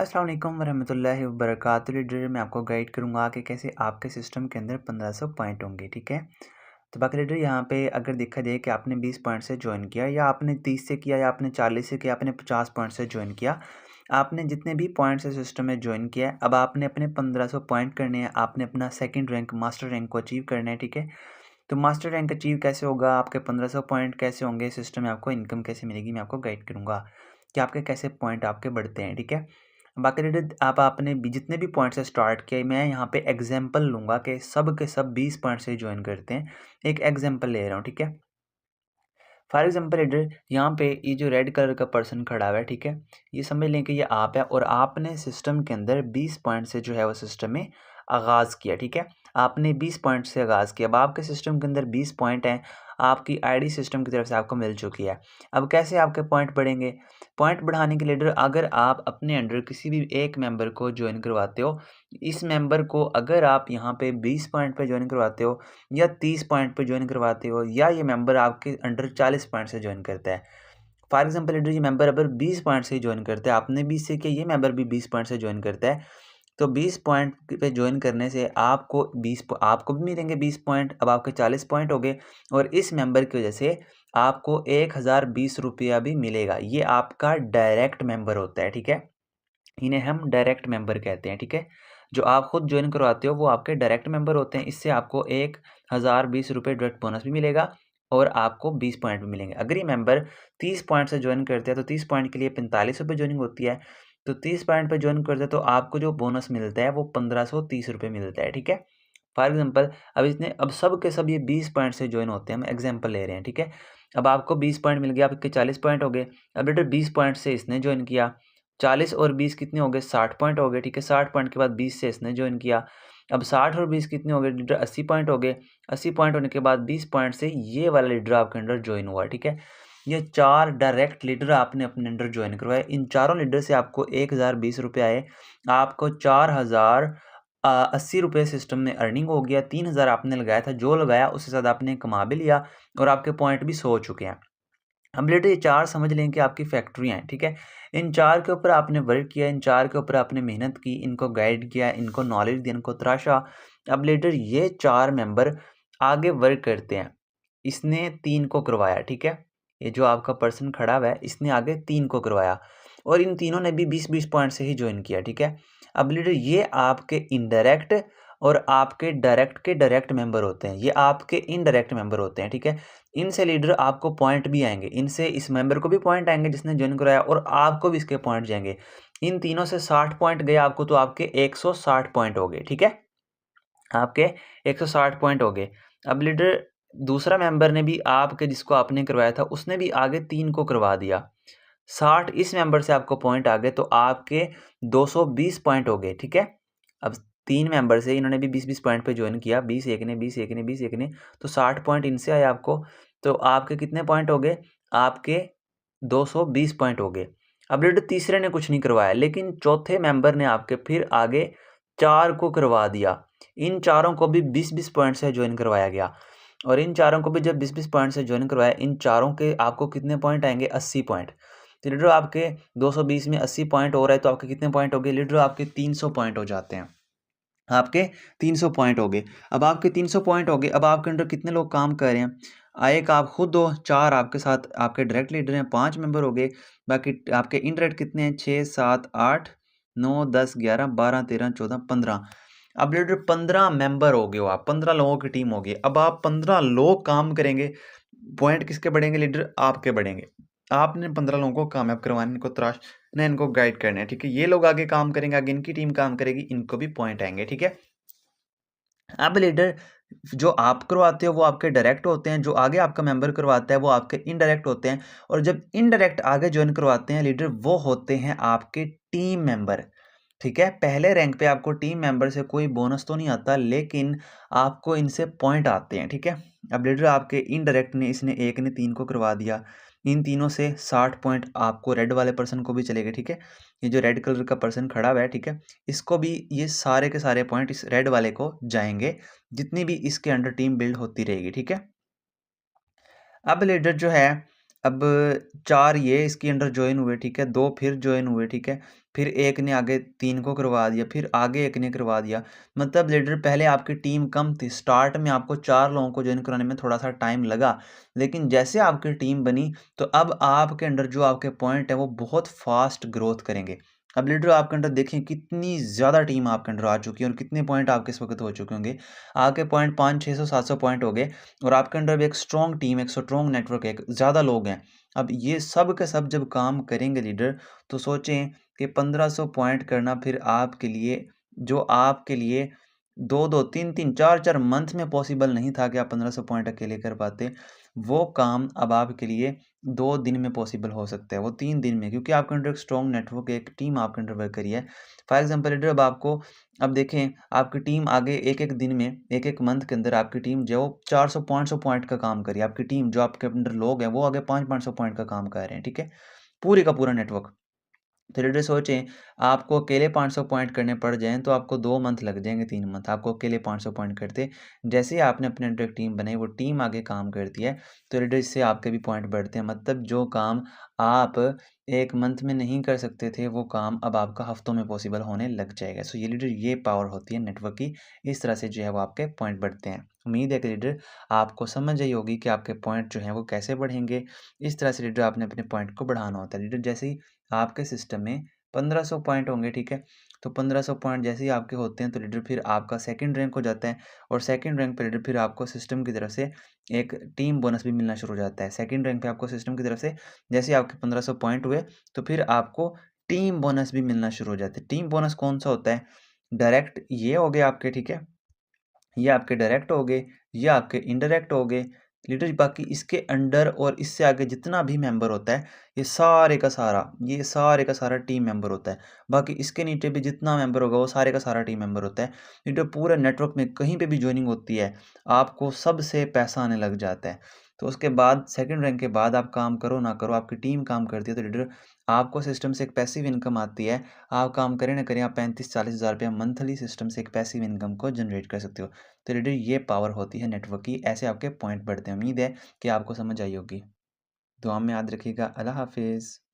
अस्सलाम वालेकुम वरहमतुल्लाहि वबरकातुहू। लीडर मैं आपको गाइड करूँगा कि कैसे आपके सिस्टम के अंदर 1500 पॉइंट होंगे, ठीक है। तो बाकी लीडर यहाँ पे अगर देखा जाए कि आपने 20 पॉइंट से ज्वाइन किया या आपने 30 से किया या आपने 40 से किया, आपने 50 पॉइंट से ज्वाइन किया, आपने जितने भी पॉइंट से सिस्टम में ज्वाइन किया है, अब आपने अपने 1500 पॉइंट करने हैं। आपने अपना सेकंड रैंक मास्टर रैंक को अचीव करना है, ठीक है। तो मास्टर रैंक अचीव कैसे होगा, आपके 1500 पॉइंट कैसे होंगे, सिस्टम में आपको इनकम कैसे मिलेगी, मैं आपको गाइड करूँगा कि आपके कैसे पॉइंट आपके बढ़ते हैं, ठीक है। बाकी रेडिट आप आपने भी जितने भी पॉइंट से स्टार्ट किया, मैं यहाँ पे एग्जांपल लूँगा कि सब के सब 20 पॉइंट से ज्वाइन करते हैं। एक एग्जांपल ले रहा हूँ, ठीक है। फॉर एग्जांपल रेडिट यहाँ पे ये जो रेड कलर का पर्सन खड़ा हुआ है, ठीक है, ये समझ लें कि ये आप है और आपने सिस्टम के अंदर 20 पॉइंट से जो है वो सिस्टम में आगाज़ किया, ठीक है। आपने 20 पॉइंट से आगाज़ किया। अब आपके सिस्टम के अंदर 20 पॉइंट हैं, आपकी आईडी सिस्टम की तरफ से आपको मिल चुकी है। अब कैसे आपके पॉइंट बढ़ेंगे? पॉइंट बढ़ाने के लिए लीडर अगर आप अपने अंडर किसी भी एक मेंबर को ज्वाइन करवाते हो, इस मेंबर को अगर आप यहाँ पे 20 पॉइंट पे ज्वाइन करवाते हो या 30 पॉइंट पे ज्वाइन करवाते हो या ये मेंबर आपके अंडर 40 पॉइंट से ज्वाइन करता है। फॉर एग्जांपल लीडर ये मेंबर अगर 20 पॉइंट से ज्वाइन करता है, आपने 20 से किया, ये मेंबर भी 20 पॉइंट से ज्वाइन करता है, तो 20 पॉइंट पे ज्वाइन करने से आपको भी मिलेंगे 20 पॉइंट। अब आपके 40 पॉइंट हो गए और इस मेंबर की वजह से आपको 1020 रुपया भी मिलेगा। ये आपका डायरेक्ट मेंबर होता है, ठीक है। इन्हें हम डायरेक्ट मेंबर कहते हैं, ठीक है। जो आप खुद ज्वाइन करवाते हो वो आपके डायरेक्ट मेंबर होते हैं। इससे आपको 1020 रुपये डायरेक्ट बोनस भी मिलेगा और आपको 20 पॉइंट भी मिलेंगे। अगर ये मेंबर 30 पॉइंट से ज्वाइन करते हैं तो 30 पॉइंट के लिए 45 रुपये ज्वाइनिंग होती है। तो 30 पॉइंट पे ज्वाइन करते हैं तो आपको जो बोनस मिलता है वो 1530 रुपये मिलता है, ठीक है। फॉर एग्जांपल अब सब के सब ये 20 पॉइंट से ज्वाइन होते हैं, हम एग्जांपल ले रहे हैं, ठीक है। अब आपको 20 पॉइंट मिल गया, आपके 40 पॉइंट हो गए। अब बेटा 20 पॉइंट से इसने ज्वाइन किया, 40 और 20 कितने हो गए, 60 पॉइंट हो गए, ठीक है। 60 पॉइंट के बाद 20 से इसने ज्वाइन किया। अब 60 और 20 कितने हो गए लीडर, 80 पॉइंट हो गए। 80 पॉइंट होने के बाद 20 पॉइंट से ये वाला लीडर आपके अंडर ज्वाइन हुआ, ठीक है। ये 4 डायरेक्ट लीडर आपने अपने अंडर ज्वाइन करवाए। इन चारों लीडर से आपको 1020 रुपये आए। आपको 4080 रुपये सिस्टम में अर्निंग हो गया। 3000 आपने लगाया था, जो लगाया उससे ज़्यादा आपने कमा भी लिया और आपके पॉइंट भी 100 हो चुके हैं। हम लेटर ये 4 समझ लें कि आपकी फैक्ट्रियाँ हैं, ठीक है। इन 4 के ऊपर आपने वर्क किया, इन 4 के ऊपर आपने मेहनत की, इनको गाइड किया, इनको नॉलेज दी, इनको तराशा। अब लेटर ये 4 मेंबर आगे वर्क करते हैं। इसने 3 को करवाया, ठीक है। ये जो आपका पर्सन खड़ा हुआ है, इसने आगे 3 को करवाया और इन तीनों ने भी 20-20 पॉइंट से ही जॉइन किया, ठीक है। अब लीडर ये आपके इनडायरेक्ट और आपके डायरेक्ट के डायरेक्ट मेंबर होते हैं, ये आपके इनडायरेक्ट मेंबर होते हैं, ठीक है। इनसे लीडर आपको पॉइंट भी आएंगे, इनसे इस मेंबर को भी पॉइंट आएंगे जिसने ज्वाइन कराया और आपको भी इसके पॉइंट जाएंगे। इन तीनों से 60 पॉइंट गए आपको, तो आपके 160 पॉइंट हो गए, ठीक है। आपके 160 पॉइंट हो गए। अब लीडर दूसरा मेंबर ने भी आपके जिसको आपने करवाया था उसने भी आगे 3 को करवा दिया। 60 इस मेंबर से आपको पॉइंट आ गए, तो आपके 220 पॉइंट हो गए, ठीक है। अब 3 मेंबर से इन्होंने भी 20-20 पॉइंट पे ज्वाइन किया, 20 एक ने, 20 एक ने, 20 एक ने, तो 60 पॉइंट इनसे आए आपको। तो आपके कितने पॉइंट हो गए? आपके 220 पॉइंट हो गए। अब लीडर तीसरे ने कुछ नहीं करवाया, लेकिन चौथे मेंबर ने आपके फिर आगे 4 को करवा दिया। इन चारों को भी 20-20 पॉइंट से ज्वाइन करवाया गया और इन चारों को भी जब 20-20 पॉइंट से ज्वाइन करवाया, इन चारों के आपको कितने पॉइंट आएंगे? 80 पॉइंट। तो लीडर आपके 220 में 80 पॉइंट हो रहा है, तो आपके कितने पॉइंट हो गए लीडर? आपके 300 पॉइंट हो जाते हैं। आपके 300 पॉइंट हो गए। अब आपके 300 पॉइंट हो गए, अब आपके अंडर कितने लोग काम कर रहे हैं? एक आप खुद हो, 4 आपके साथ आपके डायरेक्ट लीडर हैं, 5 मेंबर हो गए। बाकी आपके इनडायरेक्ट कितने हैं? 6, 7, 8, 9, 10, 11, 12, 13, 14, 15। अब लीडर 15 मेंबर हो गए हो आप, 15 लोगों की टीम होगी। अब आप 15 लोग काम करेंगे, पॉइंट किसके बढ़ेंगे लीडर? आपके बढ़ेंगे। आपने 15 लोगों को कामयाब करवाना, इनको तराशना, इनको गाइड करना है, ठीक है। ये लोग आगे काम करेंगे, आगे इनकी टीम काम करेगी, इनको भी पॉइंट आएंगे, ठीक है। अब लीडर जो आप करवाते हो वो आपके डायरेक्ट होते हैं, जो आगे आपका मेंबर करवाता है वो आपके इनडायरेक्ट होते हैं, और जब इनडायरेक्ट आगे ज्वाइन करवाते हैं लीडर, वो होते हैं आपके टीम मेंबर, ठीक है। पहले रैंक पे आपको टीम मेंबर से कोई बोनस तो नहीं आता, लेकिन आपको इनसे पॉइंट आते हैं, ठीक है। अब लीडर आपके इनडायरेक्ट ने, इसने एक ने 3 को करवा दिया, इन तीनों से 60 पॉइंट आपको रेड वाले पर्सन को भी चलेगा, ठीक है। ये जो रेड कलर का पर्सन खड़ा हुआ है, ठीक है, इसको भी ये सारे के सारे पॉइंट इस रेड वाले को जाएंगे, जितनी भी इसके अंडर टीम बिल्ड होती रहेगी, ठीक है। अब लीडर जो है, अब 4 ये इसके अंडर ज्वाइन हुए, ठीक है, 2 फिर ज्वाइन हुए, ठीक है। फिर एक ने आगे 3 को करवा दिया, फिर आगे एक ने करवा दिया। मतलब लीडर पहले आपकी टीम कम थी, स्टार्ट में आपको 4 लोगों को जॉइन कराने में थोड़ा-सा टाइम लगा, लेकिन जैसे आपकी टीम बनी, तो अब आपके अंडर जो आपके पॉइंट है वो बहुत फ़ास्ट ग्रोथ करेंगे। अब लीडर आपके अंडर देखें कितनी ज़्यादा टीम आपके अंडर आ चुकी है और कितने पॉइंट आपके इस वक़्त हो चुके होंगे। आपके पॉइंट 500, 600, 700 पॉइंट हो गए और आपके अंडर भी एक स्ट्रॉन्ग टीम, एक स्ट्रॉन्ग नेटवर्क है, ज़्यादा लोग हैं। अब ये सब के सब जब काम करेंगे लीडर, तो सोचें कि 1500 पॉइंट करना फिर आपके लिए, जो आपके लिए 2-2, 3-3, 4-4 मंथ में पॉसिबल नहीं था कि आप 1500 पॉइंट अकेले कर पाते, वो काम अब आपके लिए 2 दिन में पॉसिबल हो सकता है, वो 3 दिन में, क्योंकि आपके अंडर एक स्ट्रॉन्ग नेटवर्क, एक टीम आपके अंडर वर्क करी है। फॉर एग्ज़ाम्पल लीडर अब देखें आपकी टीम आगे एक-एक दिन में, एक-एक मंथ के अंदर आपकी टीम जो 400, 500 पॉइंट का काम कर रही है। आपकी टीम जो आपके अंडर लोग हैं, वो आगे 500-500 पॉइंट का काम कर रहे हैं, ठीक है? पूरे का पूरा नेटवर्क। तो लीडर सोचें, आपको अकेले 500 पॉइंट करने पड़ जाएँ तो आपको 2 मंथ लग जाएँगे, 3 मंथ आपको अकेले 500 पॉइंट करते। जैसे ही आपने अपने अंडर एक टीम बनाई, वो टीम आगे काम करती है, तो लीडर इससे आपके भी पॉइंट बढ़ते हैं। मतलब जो काम आप 1 मंथ में नहीं कर सकते थे, वो काम अब आपका हफ्तों में पॉसिबल होने लग जाएगा। सो ये लीडर ये पावर होती है नेटवर्क की, इस तरह से जो है वो आपके पॉइंट बढ़ते हैं। उम्मीद है कि लीडर आपको समझ आई होगी कि आपके पॉइंट जो हैं वो कैसे बढ़ेंगे। इस तरह से लीडर आपने अपने पॉइंट को बढ़ाना होता है। लीडर जैसे ही आपके सिस्टम में 1500 पॉइंट होंगे, ठीक है? तो 1500 पॉइंट जैसे ही आपके होते हैं, तो लीडर फिर आपका सेकंड रैंक हो जाता है और सेकंड रैंक पे लीडर फिर आपको सिस्टम की तरफ से एक टीम बोनस भी मिलना शुरू हो जाता है। सेकंड रैंक पे आपको सिस्टम की तरफ से जैसे ही आपके 1500 पॉइंट हुए, तो फिर आपको टीम बोनस भी मिलना शुरू हो जाता है। टीम बोनस कौन-सा होता है? डायरेक्ट ये हो गए आपके, ठीक है? ये आपके डायरेक्ट हो गए, ये आपके इनडायरेक्ट हो गए। लीडर बाकी इसके अंडर और इससे आगे जितना भी मेंबर होता है, ये सारे का सारा टीम मेंबर होता है। बाकी इसके नीचे भी जितना मेंबर होगा, वो सारे का सारा टीम मेंबर होता है। लीडर पूरे नेटवर्क में कहीं पे भी जॉइनिंग होती है, आपको सबसे पैसा आने लग जाता है। तो उसके बाद सेकंड रैंक के बाद आप काम करो ना करो, आपकी टीम काम करती है, तो लीडर आपको सिस्टम से एक पैसिव इनकम आती है। आप काम करें ना करें, आप 35-40 हज़ार रुपया मंथली सिस्टम से एक पैसिव इनकम को जनरेट कर सकते हो। तो लीडर ये पावर होती है नेटवर्क की, ऐसे आपके पॉइंट बढ़ते हैं। उम्मीद है कि आपको समझ आई होगी। दुआ में याद रखिएगा। अल्लाह हाफ़िज़।